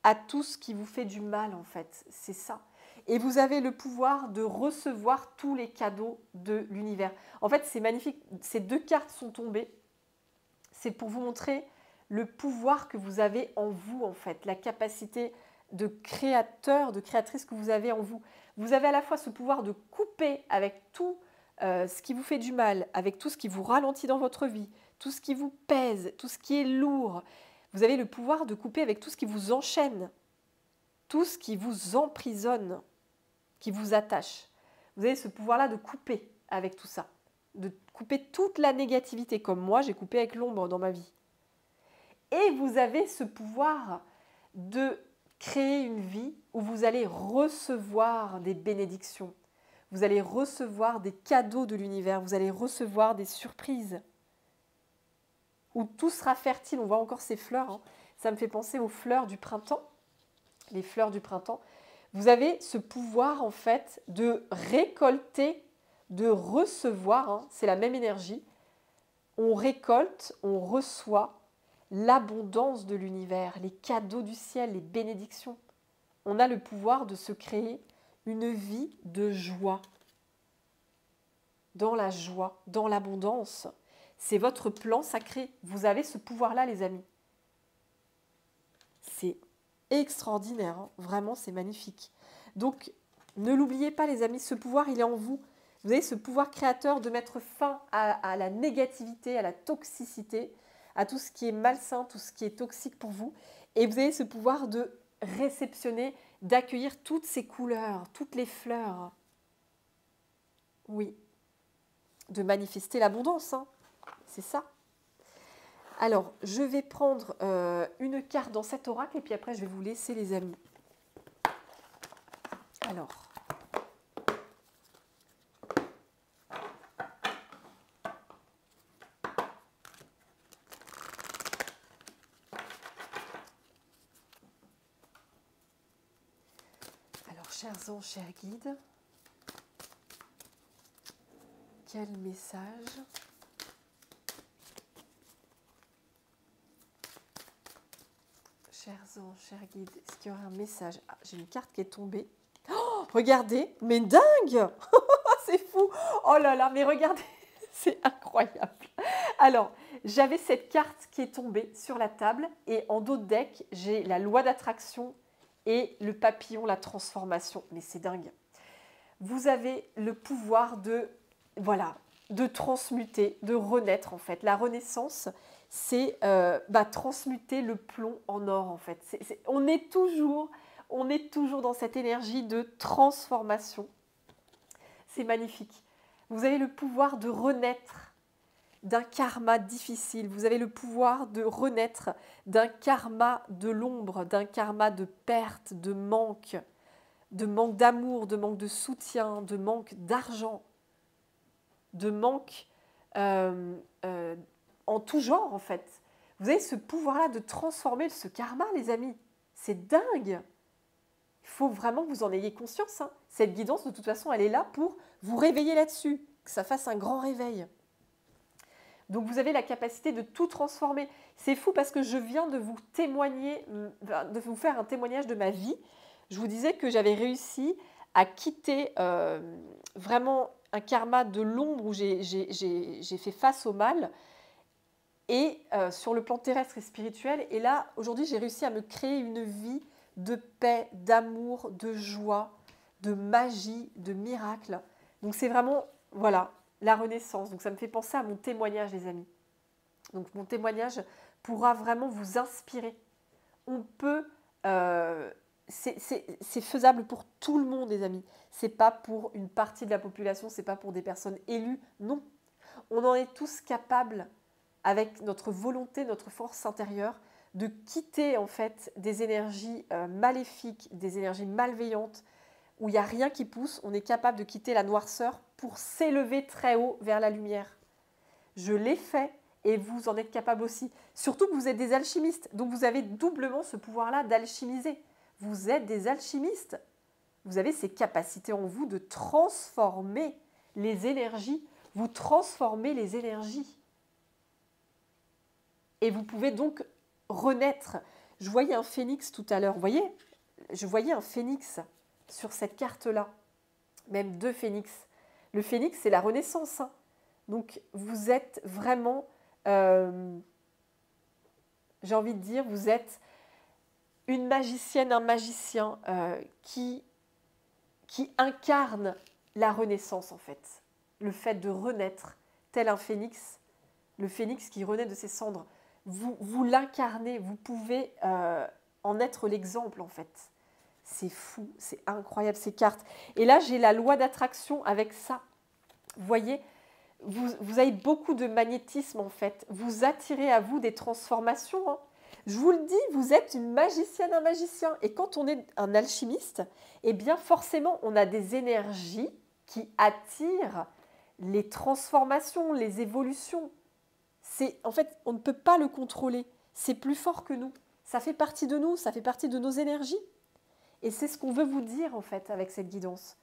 à tout ce qui vous fait du mal, en fait. C'est ça. Et vous avez le pouvoir de recevoir tous les cadeaux de l'univers. En fait, c'est magnifique. Ces 2 cartes sont tombées. C'est pour vous montrer le pouvoir que vous avez en vous, en fait. La capacité de créateur, de créatrice que vous avez en vous. Vous avez à la fois ce pouvoir de couper avec tout ce qui vous fait du mal, avec tout ce qui vous ralentit dans votre vie, tout ce qui vous pèse, tout ce qui est lourd. Vous avez le pouvoir de couper avec tout ce qui vous enchaîne, tout ce qui vous emprisonne, qui vous attache. Vous avez ce pouvoir-là de couper avec tout ça, de couper toute la négativité, comme moi, j'ai coupé avec l'ombre dans ma vie. Et vous avez ce pouvoir de créer une vie où vous allez recevoir des bénédictions, vous allez recevoir des cadeaux de l'univers, vous allez recevoir des surprises, où tout sera fertile. On voit encore ces fleurs, hein. Ça me fait penser aux fleurs du printemps, les fleurs du printemps. Vous avez ce pouvoir en fait de récolter, de recevoir, hein. C'est la même énergie. On récolte, on reçoit l'abondance de l'univers, les cadeaux du ciel, les bénédictions. On a le pouvoir de se créer une vie de joie. Dans la joie, dans l'abondance. C'est votre plan sacré. Vous avez ce pouvoir-là, les amis. C'est extraordinaire, hein. Vraiment, c'est magnifique. Donc, ne l'oubliez pas, les amis, ce pouvoir, il est en vous. Vous avez ce pouvoir créateur de mettre fin à la négativité, à la toxicité, à tout ce qui est malsain, tout ce qui est toxique pour vous. Et vous avez ce pouvoir de réceptionner, d'accueillir toutes ces couleurs, toutes les fleurs. Oui. De manifester l'abondance, hein. C'est ça. Alors, je vais prendre une carte dans cet oracle et puis après, je vais vous laisser, les amis. Alors... chers anges, chers guides, quel message chers anges, chers guides, est-ce qu'il y aurait un message? Ah, j'ai une carte qui est tombée. Oh, regardez, mais dingue. C'est fou. Oh là là, mais regardez, c'est incroyable. Alors, j'avais cette carte qui est tombée sur la table et en dos de deck, j'ai la loi d'attraction et le papillon, la transformation. Mais c'est dingue. Vous avez le pouvoir de, voilà, de transmuter, de renaître en fait. La renaissance, c'est transmuter le plomb en or en fait. On est toujours dans cette énergie de transformation. C'est magnifique. Vous avez le pouvoir de renaître d'un karma difficile. Vous avez le pouvoir de renaître d'un karma de l'ombre, d'un karma de perte, de manque d'amour, de manque de soutien, de manque d'argent, de manque en tout genre en fait. Vous avez ce pouvoir-là de transformer ce karma, les amis. C'est dingue. Il faut vraiment que vous en ayez conscience. Hein. Cette guidance, de toute façon, elle est là pour vous réveiller là-dessus, que ça fasse un grand réveil. Donc vous avez la capacité de tout transformer. C'est fou parce que je viens de vous témoigner, de vous faire un témoignage de ma vie. Je vous disais que j'avais réussi à quitter vraiment un karma de l'ombre où j'ai fait face au mal et sur le plan terrestre et spirituel. Et là, aujourd'hui, j'ai réussi à me créer une vie de paix, d'amour, de joie, de magie, de miracle. Donc c'est vraiment, voilà, la renaissance. Donc ça me fait penser à mon témoignage, les amis. Donc mon témoignage pourra vraiment vous inspirer. On peut, c'est faisable pour tout le monde, les amis. C'est pas pour une partie de la population, c'est pas pour des personnes élues. Non, on en est tous capables, avec notre volonté, notre force intérieure, de quitter en fait des énergies maléfiques, des énergies malveillantes, où il n'y a rien qui pousse. On est capable de quitter la noirceur pour s'élever très haut vers la lumière. Je l'ai fait et vous en êtes capable aussi. Surtout que vous êtes des alchimistes, donc vous avez doublement ce pouvoir-là d'alchimiser. Vous êtes des alchimistes. Vous avez ces capacités en vous de transformer les énergies. Vous transformez les énergies. Et vous pouvez donc renaître. Je voyais un phénix tout à l'heure. Vous voyez, je voyais un phénix sur cette carte-là. Même 2 phénix. Le phénix, c'est la renaissance. Hein. Donc, vous êtes vraiment, j'ai envie de dire, vous êtes une magicienne, un magicien qui incarne la renaissance, en fait. Le fait de renaître, tel un phénix, le phénix qui renaît de ses cendres. Vous l'incarnez, vous pouvez en être l'exemple, en fait. C'est fou, c'est incroyable, ces cartes. Et là, j'ai la loi d'attraction avec ça. Vous voyez, vous avez beaucoup de magnétisme, en fait. Vous attirez à vous des transformations. Hein. Je vous le dis, vous êtes une magicienne, un magicien. Et quand on est un alchimiste, eh bien, forcément, on a des énergies qui attirent les transformations, les évolutions. En fait, on ne peut pas le contrôler. C'est plus fort que nous. Ça fait partie de nous, ça fait partie de nos énergies. Et c'est ce qu'on veut vous dire, en fait, avec cette guidance.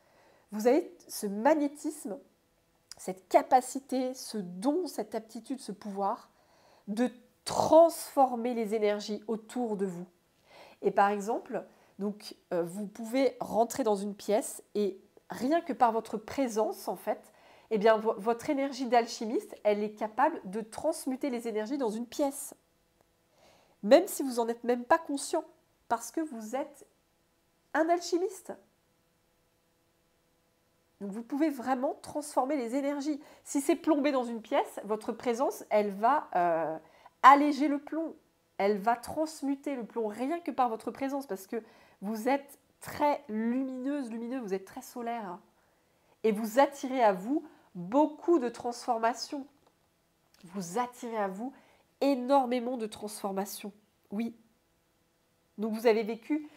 Vous avez ce magnétisme, cette capacité, ce don, cette aptitude, ce pouvoir de transformer les énergies autour de vous. Et par exemple, donc, vous pouvez rentrer dans une pièce et rien que par votre présence, en fait, eh bien, votre énergie d'alchimiste, elle est capable de transmuter les énergies dans une pièce. Même si vous n'en êtes même pas conscient, parce que vous êtes un alchimiste. Donc vous pouvez vraiment transformer les énergies. Si c'est plombé dans une pièce, votre présence, elle va alléger le plomb. Elle va transmuter le plomb rien que par votre présence parce que vous êtes très lumineux, vous êtes très solaire. Et vous attirez à vous beaucoup de transformations. Vous attirez à vous énormément de transformations. Oui. Donc vous avez vécu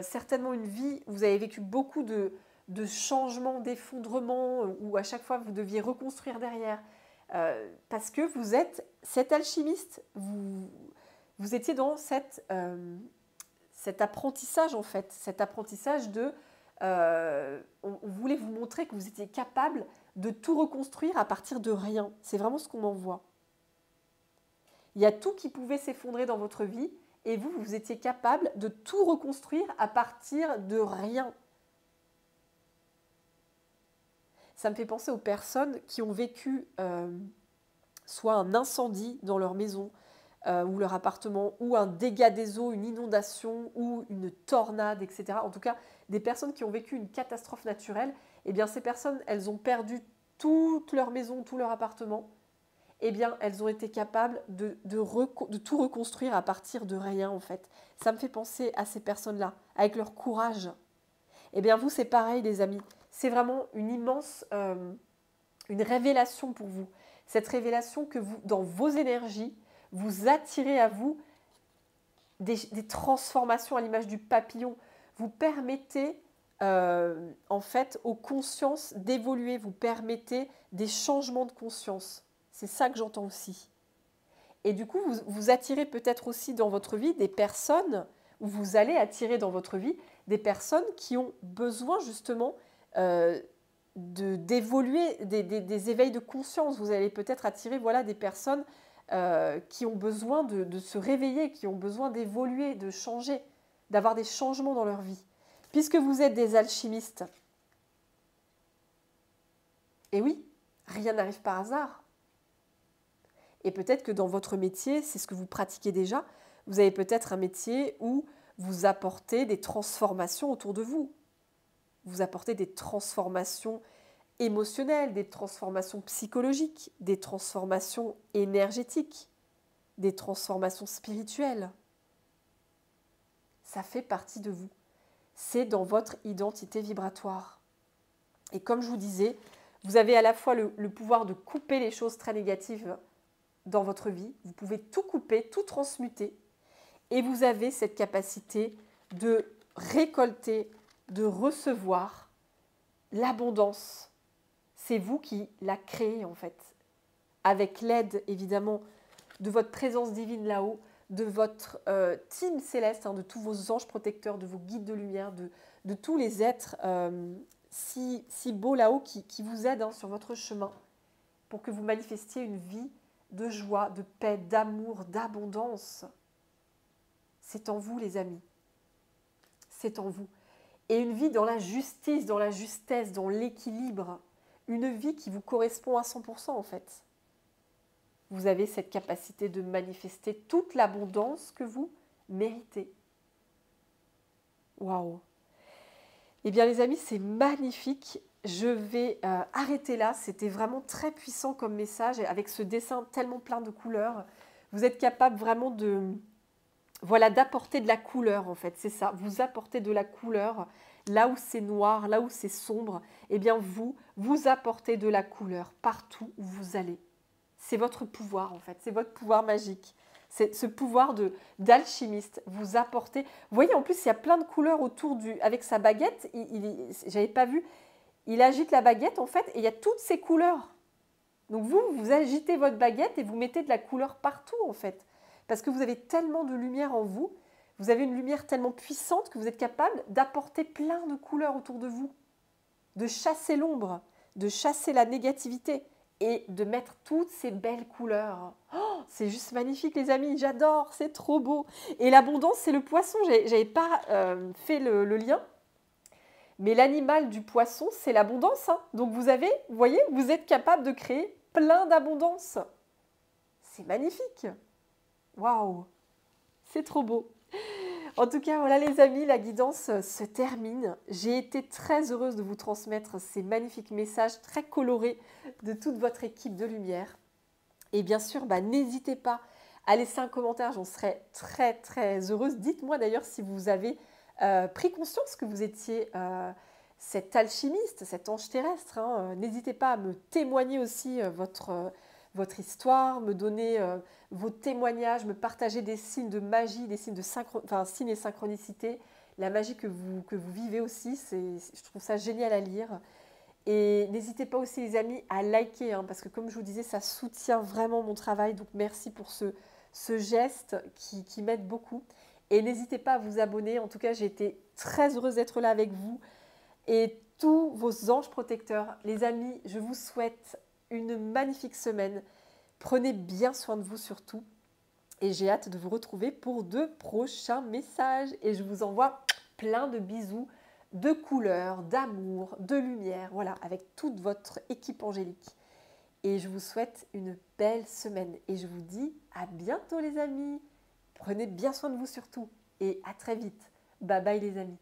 certainement une vie, vous avez vécu beaucoup de changements, d'effondrements, où à chaque fois vous deviez reconstruire derrière. Parce que vous êtes cet alchimiste, vous étiez dans cet apprentissage en fait, cet apprentissage de... on voulait vous montrer que vous étiez capable de tout reconstruire à partir de rien. C'est vraiment ce qu'on m'envoie. Il y a tout qui pouvait s'effondrer dans votre vie et vous étiez capable de tout reconstruire à partir de rien. Ça me fait penser aux personnes qui ont vécu soit un incendie dans leur maison ou leur appartement, ou un dégât des eaux, une inondation ou une tornade, etc. En tout cas, des personnes qui ont vécu une catastrophe naturelle, eh bien ces personnes, elles ont perdu toute leur maison, tout leur appartement. Eh bien, elles ont été capables de tout reconstruire à partir de rien, en fait. Ça me fait penser à ces personnes-là, avec leur courage. Eh bien, vous, c'est pareil, les amis. C'est vraiment une immense une révélation pour vous. Cette révélation que vous, dans vos énergies, vous attirez à vous des transformations à l'image du papillon. Vous permettez en fait aux consciences d'évoluer, vous permettez des changements de conscience. C'est ça que j'entends aussi. Et du coup, vous attirez peut-être aussi dans votre vie des personnes, ou vous allez attirer dans votre vie des personnes qui ont besoin justement d'évoluer, des éveils de conscience. Vous allez peut-être attirer voilà, des personnes qui ont besoin de se réveiller, qui ont besoin d'évoluer, de changer, d'avoir des changements dans leur vie. Puisque vous êtes des alchimistes. Et oui, rien n'arrive par hasard. Et peut-être que dans votre métier, c'est ce que vous pratiquez déjà, vous avez peut-être un métier où vous apportez des transformations autour de vous. Vous apportez des transformations émotionnelles, des transformations psychologiques, des transformations énergétiques, des transformations spirituelles. Ça fait partie de vous. C'est dans votre identité vibratoire. Et comme je vous disais, vous avez à la fois le pouvoir de couper les choses très négatives dans votre vie. Vous pouvez tout couper, tout transmuter. Et vous avez cette capacité de récolter, de recevoir l'abondance. C'est vous qui la créez en fait. Avec l'aide évidemment de votre présence divine là-haut, de votre team céleste, de tous vos anges protecteurs, de vos guides de lumière, de tous les êtres si beaux là-haut qui vous aident sur votre chemin pour que vous manifestiez une vie de joie, de paix, d'amour, d'abondance. C'est en vous, les amis. C'est en vous. Et une vie dans la justice, dans la justesse, dans l'équilibre. Une vie qui vous correspond à 100% en fait. Vous avez cette capacité de manifester toute l'abondance que vous méritez. Waouh! Eh bien les amis, c'est magnifique. Je vais arrêter là. C'était vraiment très puissant comme message avec ce dessin tellement plein de couleurs. Vous êtes capable vraiment d'apporter de la couleur en fait. C'est ça, vous apportez de la couleur là où c'est noir, là où c'est sombre. Eh bien vous apportez de la couleur partout où vous allez. C'est votre pouvoir en fait, c'est votre pouvoir magique. C'est ce pouvoir d'alchimiste. Vous apportez. Vous voyez, en plus, il y a plein de couleurs autour avec sa baguette. J'avais pas vu. Il agite la baguette en fait, et il y a toutes ces couleurs. Donc vous agitez votre baguette et vous mettez de la couleur partout en fait, parce que vous avez tellement de lumière en vous. Vous avez une lumière tellement puissante que vous êtes capable d'apporter plein de couleurs autour de vous, de chasser l'ombre, de chasser la négativité. Et de mettre toutes ces belles couleurs. Oh, c'est juste magnifique les amis, j'adore, c'est trop beau. Et l'abondance, c'est le poisson, j'avais pas fait le lien. Mais l'animal du poisson, c'est l'abondance. Donc vous voyez, vous êtes capable de créer plein d'abondance. C'est magnifique. Waouh, c'est trop beau. En tout cas, voilà les amis, la guidance se termine. J'ai été très heureuse de vous transmettre ces magnifiques messages très colorés de toute votre équipe de lumière. Et bien sûr, n'hésitez pas à laisser un commentaire, j'en serais très très heureuse. Dites-moi d'ailleurs si vous avez pris conscience que vous étiez cet alchimiste, cet ange terrestre. N'hésitez pas à me témoigner aussi votre histoire, me donner vos témoignages, me partager des signes de magie, des signes de signes et synchronicité, la magie que vous vivez aussi, je trouve ça génial à lire. Et n'hésitez pas aussi les amis à liker, parce que comme je vous disais, ça soutient vraiment mon travail, donc merci pour ce geste qui m'aide beaucoup. Et n'hésitez pas à vous abonner, en tout cas j'ai été très heureuse d'être là avec vous. Et tous vos anges protecteurs, les amis, je vous souhaite une magnifique semaine. Prenez bien soin de vous surtout. Et j'ai hâte de vous retrouver pour de prochains messages. Et je vous envoie plein de bisous, de couleurs, d'amour, de lumière. Voilà, avec toute votre équipe angélique. Et je vous souhaite une belle semaine. Et je vous dis à bientôt les amis. Prenez bien soin de vous surtout. Et à très vite. Bye bye les amis.